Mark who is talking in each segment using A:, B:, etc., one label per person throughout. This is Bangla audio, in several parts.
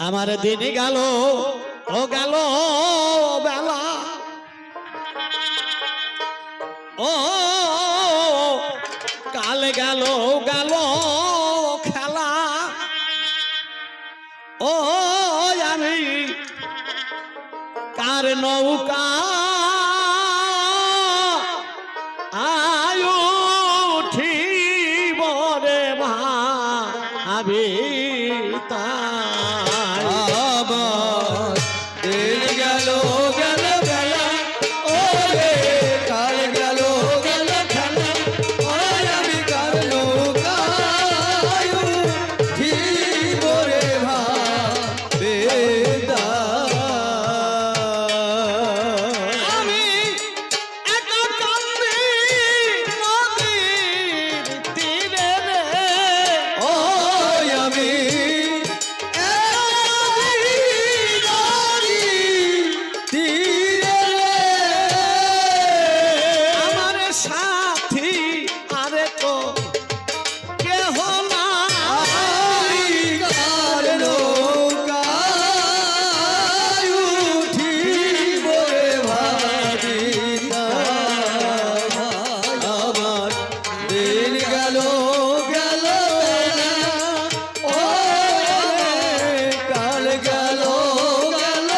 A: আমার দিন গেল ও গেল বেলা ও কাল গেল গেল খেলা ও আমি কার নৌকা আয়ু উঠিব রে ভাবি
B: দিন গেল গেল বেলা ও রে কাল গেল গেল খেলা ও আমি কার নৌকা উঠিব রে ভাবি
A: আমি একা কান্দি নদীর তীরে রে
B: ও আমি
A: আমার সাথী আরে তো কেহ না
B: কার নৌকা উঠিব রে ভাবি আমার দিন গেল গেল ও কাল গেল গেল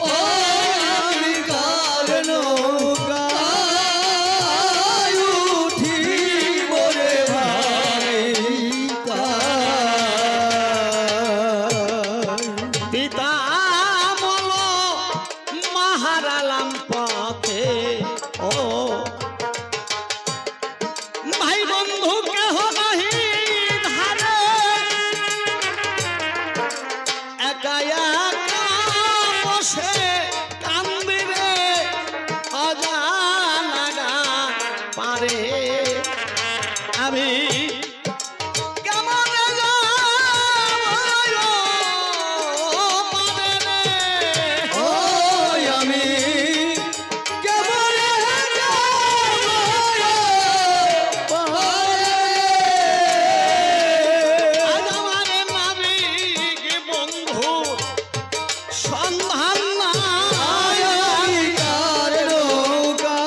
B: ও আমি কার নৌকা উঠিব রে ভাবি
A: পিতা মল মাহারালাম পথে ও ভাই বন্ধু কেহ নাহি ধারে একা একা বসে কান্দিরে অজানাগা পারে আমি কেমন
B: ও আমি কেবল
A: আজ আমার নাবিক বন্ধু সন্ধান নাই
B: কার নৌকা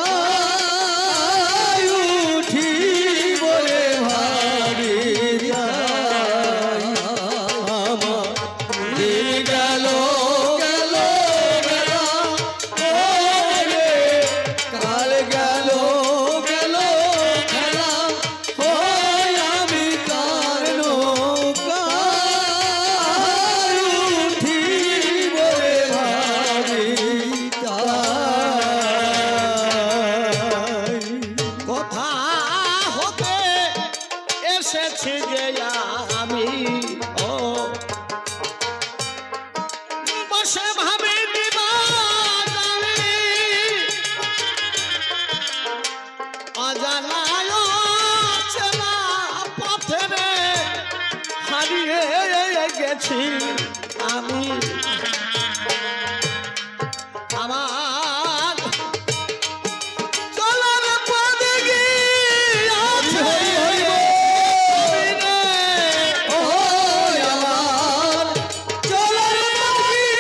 B: উঠিব রে ভাবি আমার দিন গেল গেল বেলা ও রে কাল গেল গেল খেলা ও আমি কার নৌকা উঠিব রে ভাবি
A: কথা হতে এসেছি যে আমি ও বসে ভাবে অজানায় চেনা পথে রে হারিয়ে গেছি আমি আমার চলার পথে গিয়েছে
B: ও আমার চলার পথে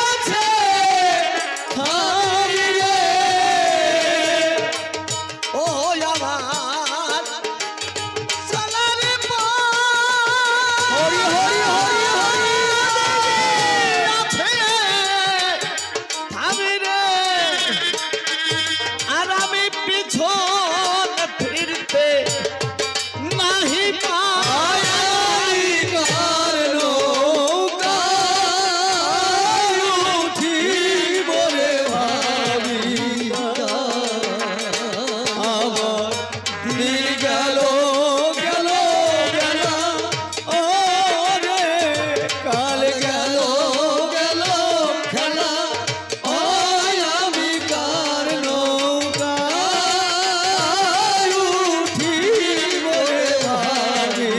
B: আছে হারি রে
A: ও আমার চলার
B: হরি হরি হরি হরি
A: আছে থামি রে আর আমি পিছন ফিরতে নাহি পাই
B: কার নৌকা উঠিব রে ভাবি আমার দিন গেল গেল বেলা ও রে কাল গেল গেল খেলা ও আমি কার নৌকা উঠিব রে ভাবি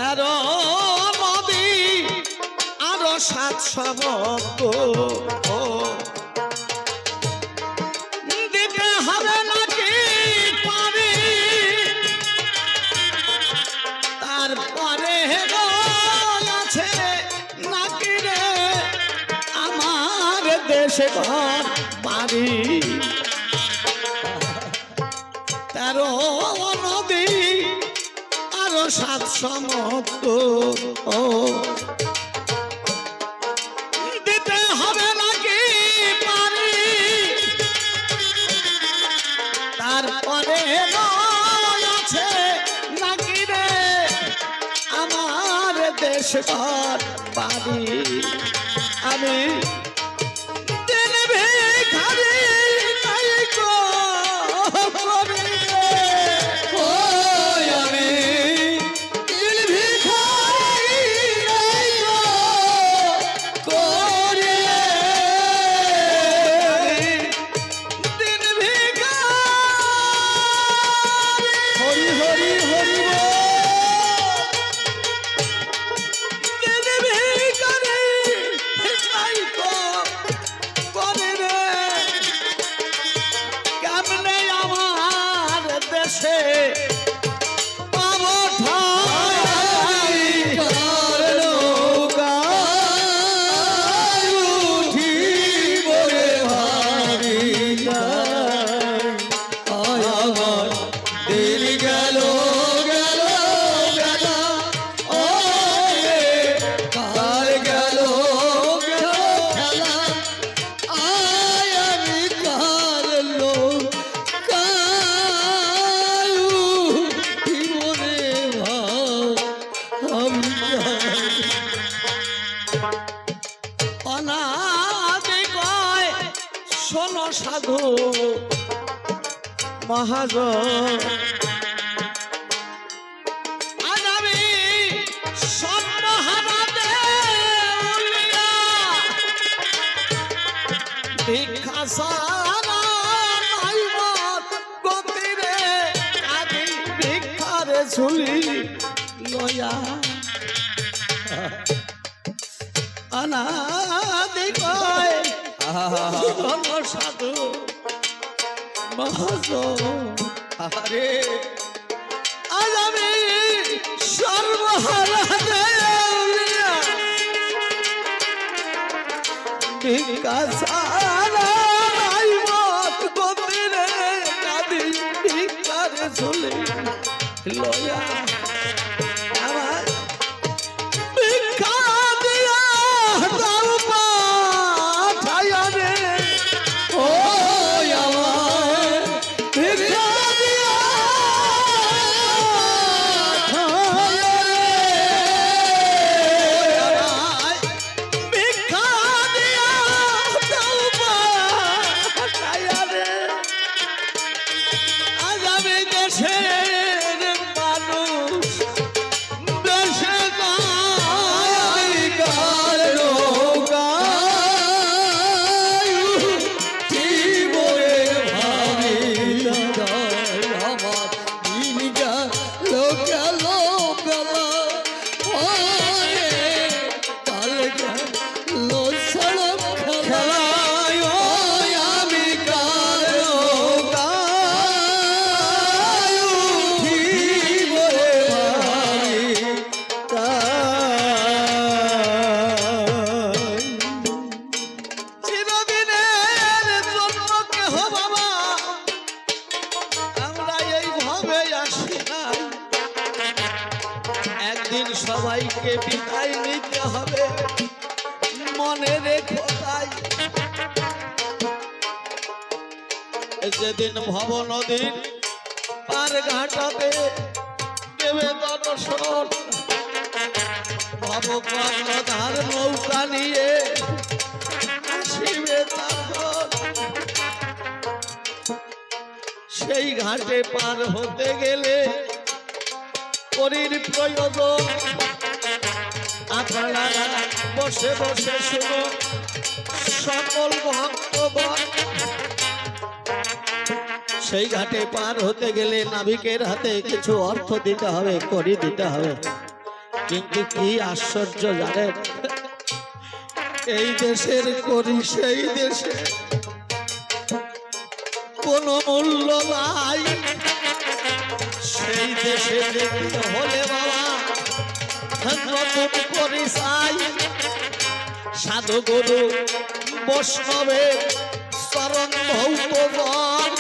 A: 13 নদী আরো 700 ভক্ত দিতে হবে নাকি পারি দেশে ঘর বাড়ি 13 নদী আরো 7 সমুদ্র ও দিতে হবে নাকি পারি তারপরে আছে নাকি রে আমার দেশ ঘর বাড়ি আমি দিন ভিখারি নাই গো করি রে।
B: ওই আমি দিল ভিখারি নাই গো করি রে।
A: দিন ভিখারি
B: হরি হরি হরি বল।
A: দিন ভিখারি নাই গো করি রে। কেমনে আমার দেশে পাবো ঠাই
B: কার নৌকায় উঠিব রে ভাবি নাই। আয় আমার দিল গেল গেল গেল ও রে কার গেল গেল খেলা। আয় আমি কার নৌকায় উঠিব রে ভাবি নাই।
A: অনাদি কয় শোনো সাধু মহাজন আজ আমি সন্ন্যহারা দেউলিয়া ভিক্ষা সারা নাই মত গতিরে আদি ভিক্ষারে ঝুলি লয়া অনাদি কয় শোনো সাধু মহাজন
B: আরে
A: আজ আমি সর্বহারা দেউলিয়া ভিক্ষা সারা নাই মত গতিরে কাঁদি ভিক্ষারে ঝুলি লয়া আমার ভিক্ষা দিয়া দাও পাঠাইয়া রে
B: ও আমার ভিক্ষা দিয়া
A: ভিক্ষা দিয়া দাও পাঠাইয়া রে আজ আমি দেশের মানুষ দেশে
B: আয় কার নৌকায় উঠিব রে ভাবি নাই। আমার দিন গেল গেল গেল ওরে কাল গেল সড়ক খেলায়। ওই আমি কার নৌকায় উঠিব রে ভাবি নাই।
A: চিরদিনের জন্য কেহ বাবা আমরা এইভাবে আসি নাই একদিন সবাইকে বিদায় নিতে হবে মনে রেখো তাই যেদিন ভব নদীর পার ঘাটাতে দেবে দর্শন ভব কর্ণধার নৌকা নিয়ে আসিবে তখন সেই ঘাটে পার হতে গেলে পরীর প্রয়োজন আপনারা বসে বসে শুনো সকল ভক্তগণ সেই ঘাটে পার হতে গেলে নাবিকের হাতে কিছু অর্থ দিতে হবে করি দিতে হবে কিন্তু কি আশ্চর্য জানেন এই দেশের করি সেই দেশে কোনো মূল্য নাই সেই দেশে যেতে হলে বাবা নতুন করি চাই সাধু গুরু বৈষ্ণবের চরণ ভৌতবন,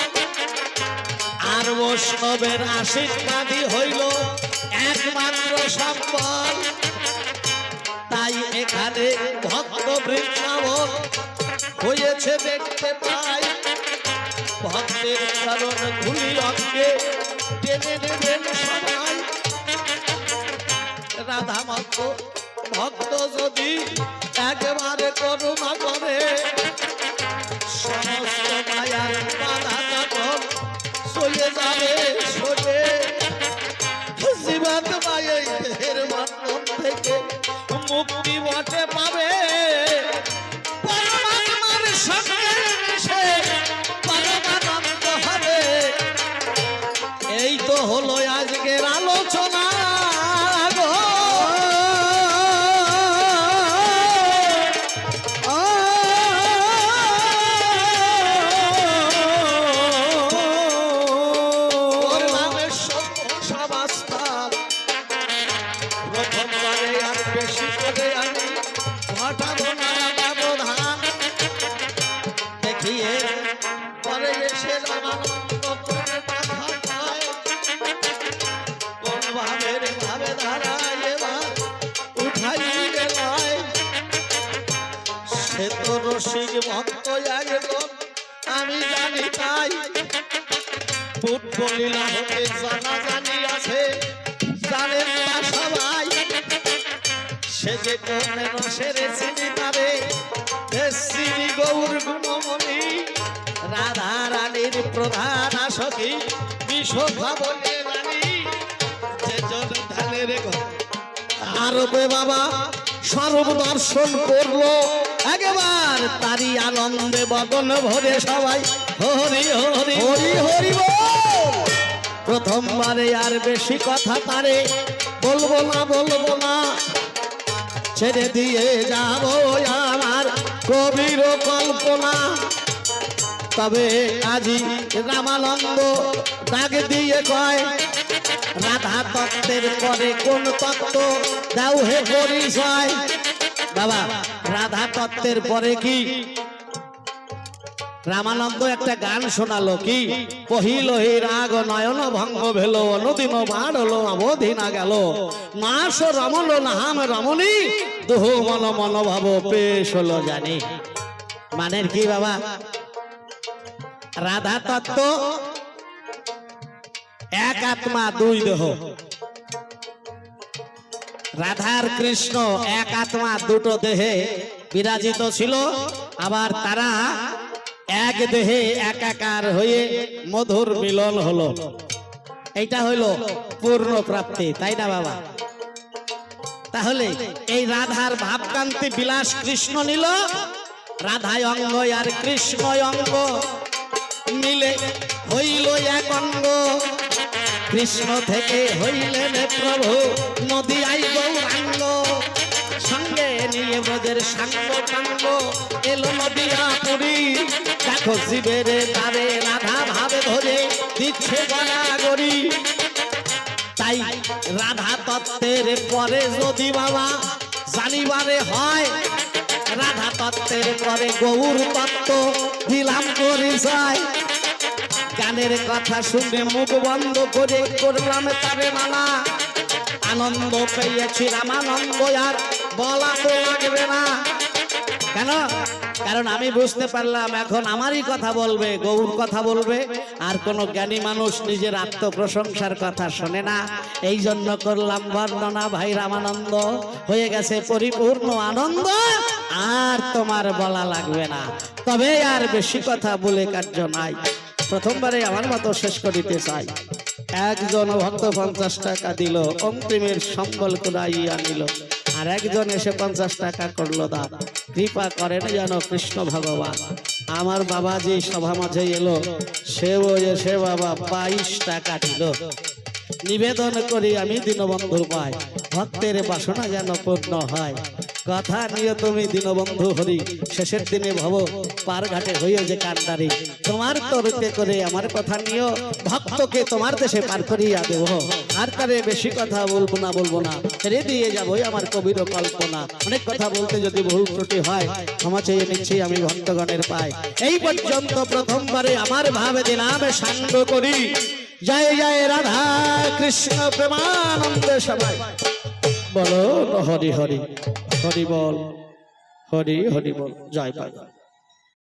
A: আর বৈষ্ণবের আশীর্বাদই হইল একমাত্র সম্বল। তাই এখানে ভক্ত বৃন্দাবন হয়েছে দেখতে পাই, ভক্তের চরণ ধুলি অঙ্গে টেনে নেবেন সবাই। রাধা মাত্র ভক্ত যদি একবারে করুণা করে, সমস্ত মায়ার বাধা তখন চলে যাবে সরে। জীবাত্মা এই দেহের মাধ্যম থেকে মুক্তি বটে পাবে, পরমাত্মার সঙ্গে মিশে পরমানন্দ হবে। এই তো হলো আজকের আলোচনা গো। ওর নামে সমাস্তার প্রথমবারে আর বেশি করে আমি ঘটাবো না ব্যবধান, দেখিয়ে পরে এসে রামানন্দ করে কথা পায়। কোন ভাবের ভাবে ধারায় এবার উঠাই গেলায়, সে তো রসিক ভক্ত একজন আমি জানি তাই। ফুটবলীলা হতে জানা জানি আছে, জানেন তা সবাই। সে যে কোন রসের চিনি তারে শ্রী গৌর গুণমণি, রাধা রানীর প্রধান আসকি বিশোভা বলে রানী। যে জন ধানের আরবে বাবা স্বরূপ দর্শন করলো একবার, তারই আনন্দে বদন ভরে সবাই হরি হরি হরি হরি বল। প্রথমবারে আর বেশি কথা তারে বলবো না, ছেড়ে দিয়ে যাব আমার কবির কল্পনা। তবে আজি রামানন্দ ডাক দিয়ে কয়, রাধা তত্ত্বের পরে কোন তত্ত্ব দাও হে পরিচয়। বাবা রাধা তত্ত্বের পরে কি? রামানন্দ একটা গান শোনালো, কি পহিল হে রাগ নয়ন ভঙ্গ ভেল, অনুদিন বাড়লো অবধি না গেল, নাশ রমল নাহাম রমণী, দুহ মন মনোভাব পেশ হলো জানি। মানের কি বাবা? রাধা তত্ত্ব এক আত্মা দুই দেহ, রাধার কৃষ্ণ এক আত্মা দুটো দেহে বিরাজিত ছিল, আবার তারা এক দেহে একাকার হয়ে মধুর মিলন হলো। এইটা হইলো পূর্ণ প্রাপ্তি, তাই না বাবা? তাহলে এই রাধার ভাবকান্তি বিলাস কৃষ্ণ নিল, রাধায় অঙ্গ আর কৃষ্ণ অঙ্গ মিলে হইল এক অঙ্গ। কৃষ্ণ থেকে হইলেন প্রভু নদী আই গৌরাঙ্গ, সঙ্গে নিয়ে ব্রজের সাঙ্গ টাঙ্গ এলো নদিয়া পুরী। দেখো শিবের তারে রাধা ভাবে ধরে দিচ্ছে গড়াগড়ি। তাই রাধা তত্ত্বের পরে যদি বাবা জানিবারে হয়, রাধা তত্ত্বের পরে গৌর তত্ত্ব দিলাম পরিচয়। গানের কথা শুনে মুখ বন্ধ করে করলাম তারে মানা, আনন্দ পেয়েছি রামানন্দ আর বলা তো লাগবে না। কেন? কারণ আমি বুঝতে পারলাম এখন আমারই কথা বলবে, গৌর কথা বলবে, আর কোনো জ্ঞানী মানুষ নিজের আত্মপ্রশংসার কথা শোনে না। এই জন্য করলাম বর্ণনা, ভাই রামানন্দ হয়ে গেছে পরিপূর্ণ আনন্দ, আর তোমার বলা লাগবে না। তবে আর বেশি কথা বলে কার্য নাই। প্রথমবারে আমার মতো শেষ করিতে চাই। একজন ভক্ত 50 টাকা দিল, অন্তিমের সম্বল কুড়াইয়া নিল, আর একজন এসে 50 টাকা করলো দান। কৃপা করেন যেন কৃষ্ণ ভগবান। আমার বাবা যে সভা মাঝে এলো, সেও এসে বাবা 22 টাকা দিল। নিবেদন করি আমি দীনবন্ধুর পায়, ভক্তের বাসনা যেন পূর্ণ হয়। কথা নিয়ে তুমি দীনবন্ধু হরি শেষের দিনে ভব পার ঘাটে হইও যে কান্ডারি তোমার তরুতে করে আমার কথা নিও ভক্তকে তোমার দেশে পার করিয়া দেব আর তারে বেশি কথা বলবো না ছেড়ে দিয়ে যাবোই আমার কবির কল্পনা অনেক কথা বলতে যদি ভুল ত্রুটি হয় ক্ষমা চেয়ে নিচ্ছি আমি ভক্তগণের পায় এই পর্যন্ত প্রথমবারে আমার ভাবে দিনামে সাঙ্গ করি জয় জয় রাধা কৃষ্ণ প্রেমানন্দ সবাই বলো হরি হরি হরি বল হরি হরি বল জয় পাগল।